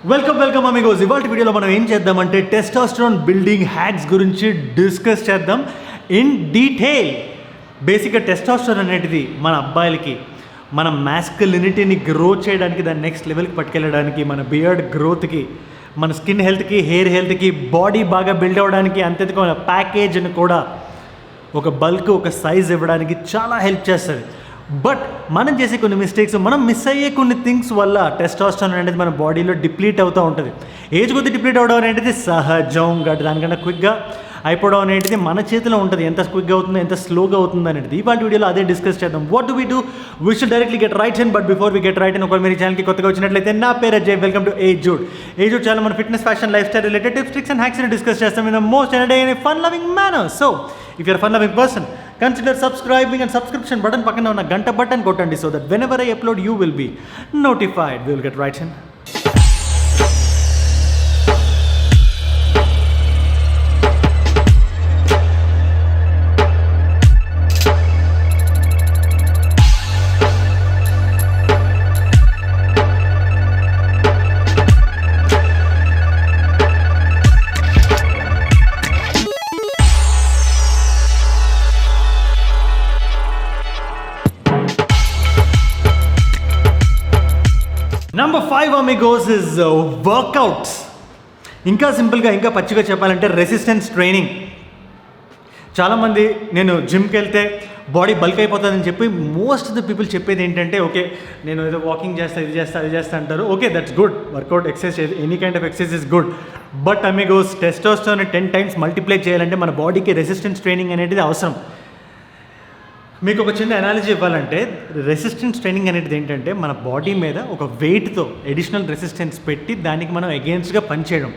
Welcome Amigos. ఇవాళ వీడియోలో మనం ఏం చేద్దామంటే టెస్టోస్టెరోన్ బిల్డింగ్ హ్యాక్స్ గురించి డిస్కస్ చేద్దాం ఇన్ డీటెయిల్. బేసిక్గా టెస్టోస్టెరోన్ అనేది మన అబ్బాయిలకి మన మ్యాస్కులినిటీని గ్రో చేయడానికి, దాన్ని నెక్స్ట్ లెవెల్కి పట్టుకెళ్ళడానికి, మన బియర్డ్ గ్రోత్కి, మన స్కిన్ హెల్త్కి, హెయిర్ హెల్త్కి, బాడీ బాగా బిల్డ్ అవ్వడానికి, అంతేకాదు మన ప్యాకేజ్ని కూడా ఒక బల్క్, ఒక సైజ్ ఇవ్వడానికి చాలా హెల్ప్ చేస్తుంది. బట్ మనం చేసే కొన్ని మిస్టేక్స్, మనం మిస్ అయ్యే కొన్ని థింగ్స్ వల్ల టెస్టోస్టెరోన్ అనేది మన బాడీలో డిప్లీట్ అవుతూ ఉంటుంది. ఏజ్ కొద్ది డిప్లీట్ అవ్వడం అనేది సహజం. దానికన్నా క్విక్గా అయిపోవడం అనేది మన చేతిలో ఉంటుంది. ఎంత క్విక్గా అవుతుందో, ఎంత స్లోగా అవుతుందో అనేది ఇవాళ వీడియోలో అదే డిస్కస్ చేద్దాం. What do we do? We should directly get right in. But before we get right in, ఒకవేళ మీరు ఛానల్కి కొత్తగా వచ్చినట్లయితే, నా పేరు Ajay. Welcome to Aye Jude. Aye Jude చాలా మన fitness, fashion, life style related tips, tricks and హ్యాక్స్ని డిస్కస్ చేస్తాం in the most entertaining, fun loving manner. So if your fun loving person, consider subscribing and subscription button పక్కన ఉన్న గంట button కొట్టండి, so that whenever I upload you will be notified. We will get right in. Number 5 amigos is workouts. ఇంకా సింపుల్గా, ఇంకా పచ్చిగా చెప్పాలంటే resistance training. చాలామంది నేను జిమ్కి వెళ్తే బాడీ బల్క్ అయిపోతుందని చెప్పి మోస్ట్ ఆఫ్ ద పీపుల్ చెప్పేది ఏంటంటే, ఓకే నేను ఏదో వాకింగ్ చేస్తా, ఇది చేస్తా, అది చేస్తా అంటారు. Okay, that's good. Workout, exercise, any kind of exercise is good. But amigos, testosterone 10 times multiply చేయాలంటే మన బాడీకి రెసిస్టెన్స్ ట్రైనింగ్ అనేది అవసరం. మీకు ఒక చిన్న అనాలజీ ఇవ్వాలంటే, రెసిస్టెన్స్ ట్రైనింగ్ అనేది ఏంటంటే మన బాడీ మీద ఒక వెయిట్తో అడిషనల్ రెసిస్టెన్స్ పెట్టి దానికి మనం అగేన్స్ట్గా పనిచేయడం.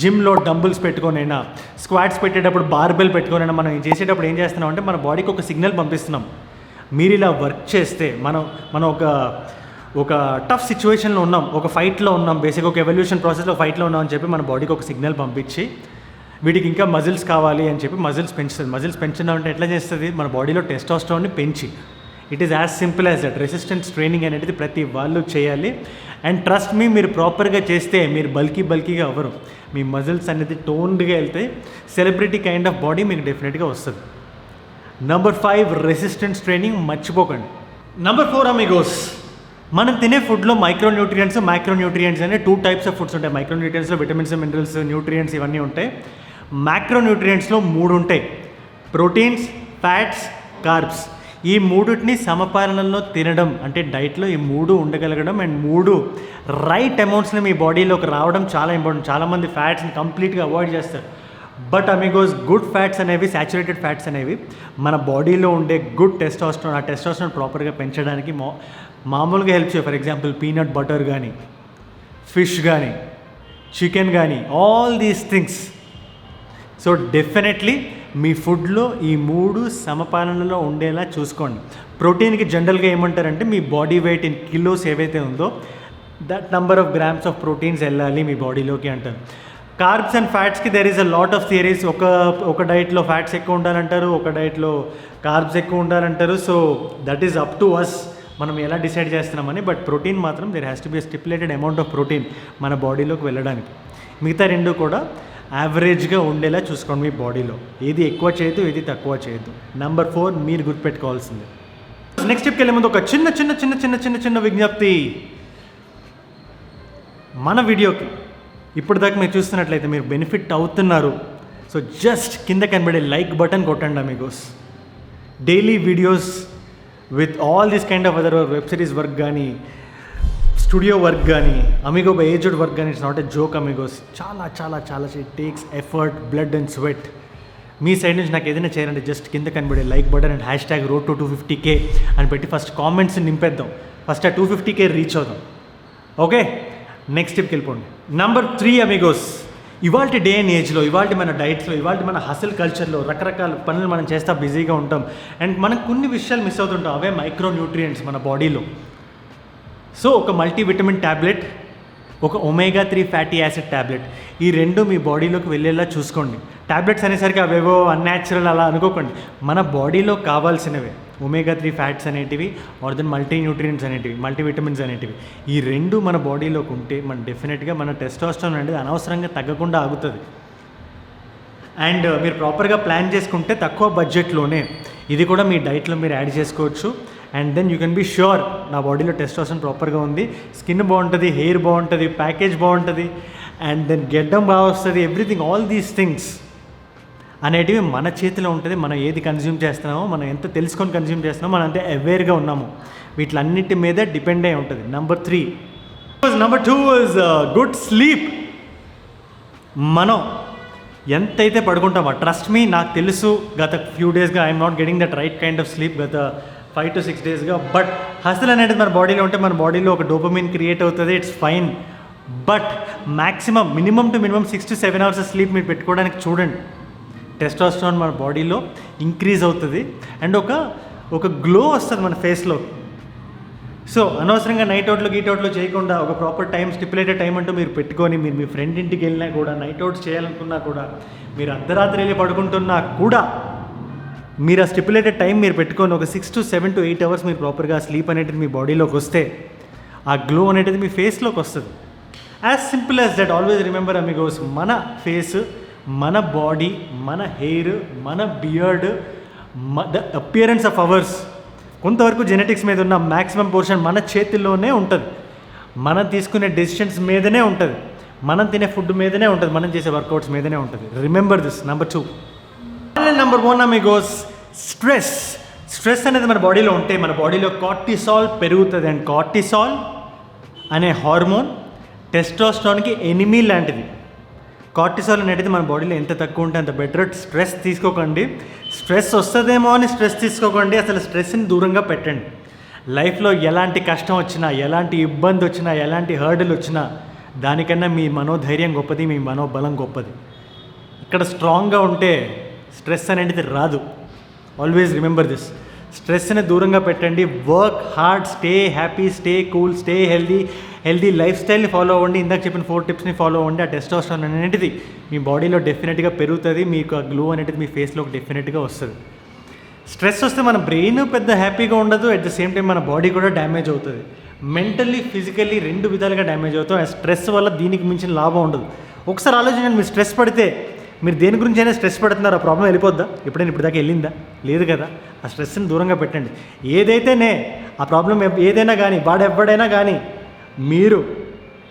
జిమ్లో డంబుల్స్ పెట్టుకొనైనా, స్క్వాట్స్ పెట్టేటప్పుడు బార్బెల్ పెట్టుకొనైనా మనం చేసేటప్పుడు ఏం చేస్తున్నాం అంటే మన బాడీకి ఒక సిగ్నల్ పంపిస్తున్నాం. మీరు ఇలా వర్క్ చేస్తే మనం ఒక టఫ్ సిచ్యువేషన్లో ఉన్నాం, ఒక ఫైట్లో ఉన్నాం, బేసిక్గా ఒక ఎవల్యూషన్ ప్రాసెస్లో ఫైట్లో ఉన్నాం అని చెప్పి మన బాడీకి ఒక సిగ్నల్ పంపించి వీటికి ఇంకా మజిల్స్ కావాలి అని చెప్పి మజిల్స్ పెంచుతుంది. మజిల్స్ పెంచడం అంటే ఎట్లా చేస్తుంది? మన బాడీలో టెస్టోస్టెరోన్ని పెంచి. It is as simple as that. Resistance training అనేది ప్రతి వాళ్ళు చేయాలి. అండ్ ట్రస్ట్ మీ, మీరు ప్రాపర్గా చేస్తే మీరు బల్కీగా అవ్వరు. మీ మజిల్స్ అనేది టోన్డ్గా వెళ్తే సెలబ్రిటీ కైండ్ ఆఫ్ బాడీ మీకు డెఫినెట్గా వస్తుంది. Number 5 రెసిస్టెన్స్ ట్రైనింగ్ మర్చిపోకండి. Number 4 అమిగోస్, మనం తినే ఫుడ్లో మైక్రోన్యూట్రియంట్స్, మ్యాక్రోన్యూట్రియంట్స్ అనే 2 types ఆఫ్ ఫుడ్స్ ఉంటాయి. మైక్రోన్యూట్రియంట్స్లో విటమిన్స్, మినరల్స్, న్యూట్రియంట్స్ ఇవన్నీ ఉంటాయి. మ్యాక్రోన్యూట్రియంట్స్లో 3 ఉంటాయి: ప్రోటీన్స్, ఫ్యాట్స్, కార్బ్స్. ఈ మూడుటిని సమపాలనలో తినడం అంటే డైట్లో ఈ 3 ఉండగలగడం అండ్ 3 రైట్ అమౌంట్స్ని మీ బాడీలోకి రావడం చాలా ఇంపార్టెంట్. చాలామంది ఫ్యాట్స్ని కంప్లీట్గా అవాయిడ్ చేస్తారు. బట్ అమిగోస్, గుడ్ ఫ్యాట్స్ అనేవి, సాచురేటెడ్ ఫ్యాట్స్ అనేవి మన బాడీలో ఉండే గుడ్ టెస్టోస్టెరోన్, ఆ టెస్టోస్టెరోన్ ప్రాపర్గా పెంచడానికి మామూలుగా హెల్ప్ చేయ. ఫర్ ఎగ్జాంపుల్ పీనట్ బటర్ కానీ, ఫిష్ కానీ, చికెన్ కానీ, all these things. So definitely మీ ఫుడ్లో ఈ 3 సమపాలనలో ఉండేలా చూసుకోండి. ప్రోటీన్కి జనరల్గా ఏమంటారంటే మీ బాడీ వెయిట్ ఇన్ కిలోస్ ఏవైతే ఉందో that number of grams of proteins వెళ్ళాలి మీ బాడీలోకి అంటారు. కార్బ్స్ అండ్ ఫ్యాట్స్కి there is a lot of theories. ఒక డైట్లో ఫ్యాట్స్ ఎక్కువ ఉండాలంటారు, ఒక డైట్లో కార్బ్స్ ఎక్కువ ఉండాలంటారు. So that is up to us, మనం ఎలా డిసైడ్ చేస్తున్నామని. బట్ ప్రోటీన్ మాత్రం there has to be stipulated amount of protein మన బాడీలోకి వెళ్ళడానికి. మిగతా 2 కూడా యావరేజ్గా ఉండేలా చూసుకోండి మీ బాడీలో. ఏది ఎక్కువ చేయొద్దు, ఏది తక్కువ చేయొద్దు. Number 4 మీరు గుర్తుపెట్టుకోవాల్సిందే. నెక్స్ట్ స్టెప్కి వెళ్ళే ముందు ఒక చిన్న విజ్ఞప్తి. మన వీడియోకి ఇప్పటిదాకా మీరు చూస్తున్నట్లయితే మీరు బెనిఫిట్ అవుతున్నారు. సో జస్ట్ కింద కనబడే లైక్ బటన్ కొట్టండి amigos. Daily videos with all this kind of other web series work కానీ, స్టూడియో వర్క్ కానీ, amigo by Aye Jude work కానీ, it's not a joke amigos. చాలా it takes effort, blood and sweat. మీ side నుంచి నాకు ఏదైనా చేయాలంటే just కింద కనబడే like button and #road to 250K అని పెట్టి ఫస్ట్ కామెంట్స్ నింపేద్దాం. ఫస్ట్ ఆ 250K రీచ్ అవుదాం. ఓకే, నెక్స్ట్ స్టెప్కి వెళ్ళిపోండి. Number 3 అమిగోస్, ఇవాళ డే అండ్ ఏజ్లో, ఇవాళ మన డైట్స్లో, ఇవాళ మన హసల్ కల్చర్లో రకరకాల పనులు మనం చేస్తా బిజీగా ఉంటాం. అండ్ మనకు కొన్ని విషయాలు మిస్ అవుతుంటాం. అవే మైక్రోన్యూట్రియంట్స్ మన బాడీలో. సో ఒక మల్టీవిటమిన్ ట్యాబ్లెట్, ఒక ఒమేగా 3 ఫ్యాటీ యాసిడ్ ట్యాబ్లెట్, ఈ 2 మీ బాడీలోకి వెళ్ళేలా చూసుకోండి. ట్యాబ్లెట్స్ అనేసరికి అవేవో అన్యాచురల్ అలా అనుకోకండి. మన బాడీలో కావాల్సినవే. ఒమేగా 3 ఫ్యాట్స్ అనేటివి ఆర్ దెన్ మల్టీ న్యూట్రియంట్స్ అనేటివి, మల్టీవిటమిన్స్ అనేటివి. ఈ రెండు మన బాడీలోకి ఉంటే మన డెఫినెట్గా మన టెస్టోస్టెరాన్ అనేది అనవసరంగా తగ్గకుండా ఆగుతుంది. అండ్ మీరు ప్రాపర్గా ప్లాన్ చేసుకుంటే తక్కువ బడ్జెట్లోనే ఇది కూడా మీ డైట్లో మీరు యాడ్ చేసుకోవచ్చు. And then you can be sure నా బాడీలో టెస్టోస్టెరాన్ ప్రాపర్గా ఉంది, స్కిన్ బాగుంటుంది, హెయిర్ బాగుంటుంది, ప్యాకేజ్ బాగుంటుంది, అండ్ దెన్ గెడ్డం బాగా వస్తుంది, ఎవ్రీథింగ్ ఆల్ దీస్ థింగ్స్ అనేటివి మన చేతిలో ఉంటుంది. మనం ఏది కన్జ్యూమ్ చేస్తున్నామో, మనం ఎంత తెలుసుకొని కన్జ్యూమ్ చేస్తున్నామో, మనం అంతే అవేర్గా ఉన్నాము, వీటిలన్నిటి మీద డిపెండ్ అయి ఉంటుంది. Number 2 is good sleep. మనం ఎంతైతే పడుకుంటామో, ట్రస్ట్ మీ, నాకు తెలుసు గత ఫ్యూ డేస్గా I'm not getting that right kind of sleep, గత 5 to 6 డేస్గా. బట్ హస్ల్ అనేది మన బాడీలో ఉంటే మన బాడీలో ఒక డోపమైన్ క్రియేట్ అవుతుంది, it's fine. But minimum 6 to 7 hours sleep మీరు పెట్టుకోవడానికి చూడండి. టెస్టోస్టెరాన్ మన బాడీలో ఇంక్రీజ్ అవుతుంది అండ్ ఒక గ్లో వస్తుంది మన ఫేస్లో. సో అనవసరంగా నైట్ అవుట్లో చేయకుండా ఒక ప్రాపర్ టైం, స్టిపులేటెడ్ టైం అంటూ మీరు పెట్టుకొని, మీరు మీ ఫ్రెండ్ ఇంటికి వెళ్ళినా కూడా, నైట్ అవుట్స్ చేయాలనుకున్నా కూడా, మీరు అర్ధరాత్రి వెళ్ళి పడుకుంటున్నా కూడా, మీరు ఆ స్టిపులేటెడ్ టైం మీరు పెట్టుకొని ఒక 6 to 7 to 8 hours మీరు ప్రాపర్గా స్లీప్ అనేది మీ బాడీలోకి వస్తే ఆ గ్లో అనేది మీ ఫేస్లోకి వస్తుంది. As simple as that. Always remember Amigos, మన ఫేస్, మన బాడీ, మన హెయిర్, మన beard, the appearance of hours కొంతవరకు జెనెటిక్స్ మీద ఉన్న మ్యాక్సిమం పోర్షన్ మన చేతిలోనే ఉంటుంది. మనం తీసుకునే డెసిషన్స్ మీదనే ఉంటుంది, మనం తినే ఫుడ్ మీదనే ఉంటుంది, మనం చేసే వర్కౌట్స్ మీదనే ఉంటుంది. Remember this. Number 2. Number 1 Amigos, stress అనేది మన బాడీలో ఉంటే మన బాడీలో కార్టిసాల్ పెరుగుతుంది. అండ్ కార్టిసాల్ అనే హార్మోన్ టెస్టోస్టెరాన్కి ఎనిమీ లాంటిది. కార్టిసాల్ అనేది మన బాడీలో ఎంత తక్కువ ఉంటే అంత బెటర్. స్ట్రెస్ తీసుకోకండి, స్ట్రెస్ వస్తుందేమో అని స్ట్రెస్ తీసుకోకండి, అసలు స్ట్రెస్ని దూరంగా పెట్టండి. లైఫ్లో ఎలాంటి కష్టం వచ్చినా, ఎలాంటి ఇబ్బంది వచ్చినా, ఎలాంటి హర్డల్ వచ్చినా దానికన్నా మీ మనోధైర్యం గొప్పది, మీ మనోబలం గొప్పది. ఇక్కడ స్ట్రాంగ్గా ఉంటే స్ట్రెస్ అనేది రాదు. Always remember this. స్ట్రెస్ని దూరంగా పెట్టండి, work hard, stay happy, stay cool, stay healthy life స్టైల్ని ఫాలో అవ్వండి. ఇందాక చెప్పిన 4 టిప్స్ని ఫాలో అవ్వండి. ఆ టెస్టోస్టెరాన్ అనేది మీ బాడీలో డెఫినెట్గా పెరుగుతుంది, మీకు ఆ గ్లో అనేది మీ ఫేస్లోకి డెఫినెట్గా వస్తుంది. స్ట్రెస్ వస్తే మన బ్రెయిన్ పెద్ద హ్యాపీగా ఉండదు, అట్ ద సేమ్ టైం మన బాడీ కూడా డ్యామేజ్ అవుతుంది. మెంటల్లీ, ఫిజికల్లీ 2 విధాలుగా డ్యామేజ్ అవుతాం. ఆ స్ట్రెస్ వల్ల దీనికి మించిన లాభం ఉండదు. ఒకసారి ఆలోచించండి, మీరు స్ట్రెస్ పడితే, మీరు దేని గురించి అయినా స్ట్రెస్ పడుతున్నారు, ఆ ప్రాబ్లం వెళ్ళిపోద్దా? ఎప్పుడైనా ఇప్పుడు దాకా వెళ్ళిందా? లేదు కదా. ఆ స్ట్రెస్ని దూరంగా పెట్టండి. ఏదైతేనే ఆ ప్రాబ్లం ఏదైనా కానీ, వాడెవ్వడైనా కానీ, మీరు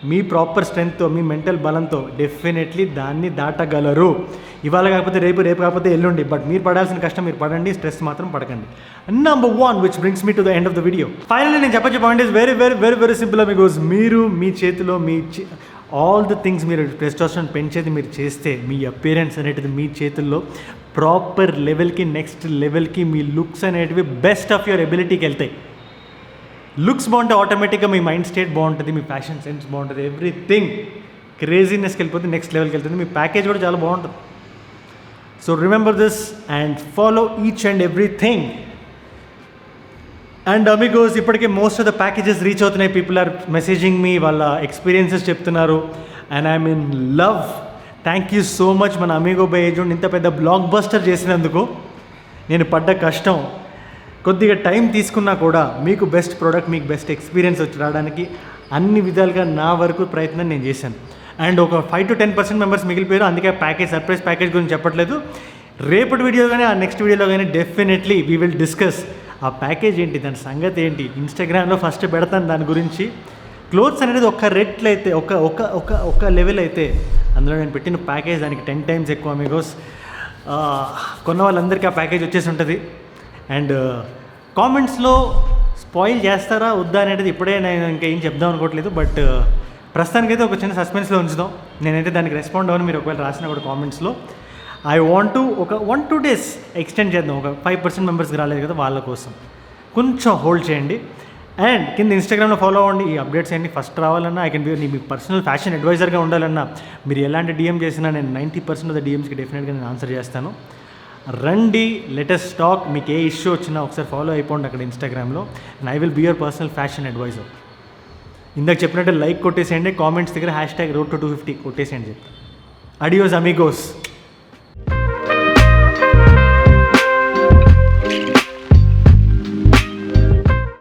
మీ ప్రాపర్ స్ట్రెంగ్త్తో, మీ మెంటల్ బలంతో డెఫినెట్లీ దాన్ని దాటగలరు. ఇవాళ కాకపోతే రేపు, రేపు కాకపోతే ఎల్లుండి, బట్ మీరు పడాల్సిన కష్టం మీరు పడండి, స్ట్రెస్ మాత్రం పడకండి. Number 1 which brings me to the end of the video. Finally నేను చెప్పే point is very very very very simple because మీరు మీ చేతిలో ఆల్ ద థింగ్స్ మీరు టెస్టోస్టెరాన్ పెంచేది మీరు చేస్తే మీ అపియరెన్స్ అనేటిది మీ చేతుల్లో ప్రాపర్ లెవెల్కి, నెక్స్ట్ లెవెల్కి మీ లుక్స్ అనేటివి బెస్ట్ ఆఫ్ యువర్ ఎబిలిటీకి వెళ్తాయి. లుక్స్ బాగుంటే ఆటోమేటిక్గా మీ మైండ్ స్టేట్ బాగుంటుంది, మీ ఫ్యాషన్ సెన్స్ బాగుంటుంది, ఎవ్రీథింగ్ క్రేజీనెస్కి వెళ్ళిపోతే నెక్స్ట్ లెవెల్కి వెళ్తుంది, మీ ప్యాకేజ్ కూడా చాలా బాగుంటుంది. So remember this and follow each and everything. And amigos, ఇప్పటికే most of the packages reach అవుతున్నాయి. పీపుల్ ఆర్ మెసేజింగ్ మీ, వాళ్ళ ఎక్స్పీరియన్సెస్ చెప్తున్నారు and I'm in love. Thank you so much మన అమిగో బై ఏజ్ ఇంత పెద్ద block buster చేసినందుకు. నేను పడ్డ కష్టం, కొద్దిగా టైం తీసుకున్నా కూడా మీకు బెస్ట్ ప్రోడక్ట్, మీకు బెస్ట్ ఎక్స్పీరియన్స్ వచ్చి రావడానికి అన్ని విధాలుగా నా వరకు ప్రయత్నం నేను చేశాను. అండ్ ఒక 5 to 10% మెంబర్స్ మిగిలిపోయారు, అందుకే సర్ప్రైజ్ ప్యాకేజ్ గురించి చెప్పట్లేదు. రేపటి వీడియో కానీ ఆ నెక్స్ట్ వీడియోలో కానీ డెఫినెట్లీ వీ విల్ డిస్కస్ ఆ ప్యాకేజ్ ఏంటి, దాని సంగతి ఏంటి. ఇన్స్టాగ్రామ్లో ఫస్ట్ పెడతాను దాని గురించి. క్లోత్స్ అనేది ఒక రేట్లు అయితే, ఒక లెవెల్ అయితే, అందులో నేను పెట్టిన ప్యాకేజ్ దానికి 10 times ఎక్కువ. అమిగోస్, కొన్న వాళ్ళందరికీ ఆ ప్యాకేజ్ వచ్చేసి ఉంటుంది. అండ్ కామెంట్స్లో స్పాయిల్ చేస్తారా వద్దా అనేది ఇప్పుడే నేను ఇంకా ఏం చెప్దాం అనుకోవట్లేదు. బట్ ప్రస్తుతానికైతే ఒక చిన్న సస్పెన్స్లో ఉంచుదాం. నేనైతే దానికి రెస్పాండ్ అవ్వను. మీరు ఒకవేళ రాసినా కూడా కామెంట్స్లో ఐ వాంట్ టు ఒక 1-2 days ఎక్స్టెండ్ చేద్దాం. ఒక 5% మెంబర్స్కి రాలేదు కదా, వాళ్ళ కోసం కొంచెం హోల్డ్ చేయండి. అండ్ కింద ఇన్స్టాగ్రామ్లో ఫాలో అవ్వండి. ఈ అప్డేట్స్ అన్ని ఫస్ట్ రావాలన్నా, ఐ కెన్ బి మీ పర్సనల్ ఫ్యాషన్ అడ్వైజర్గా ఉండాలన్నా, మీరు ఎలాంటి డిఎం చేసినా నేను 90% ఆఫ్ ద డిఎమ్స్కి డెఫినెట్గా నేను ఆన్సర్ చేస్తాను. రండి, లెటెస్ట్ టాక్. మీకు ఏ ఇష్యూ వచ్చినా ఒకసారి ఫాలో అయిపోండి అక్కడ ఇన్స్టాగ్రామ్లో. And I will be your personal fashion adviser. ఇందాక చెప్పినట్టు లైక్ కొట్టేసేయండి, కామెంట్స్ దగ్గర #road to 250 కొట్టేసేయండి. చెప్తాను. Adios Amigos.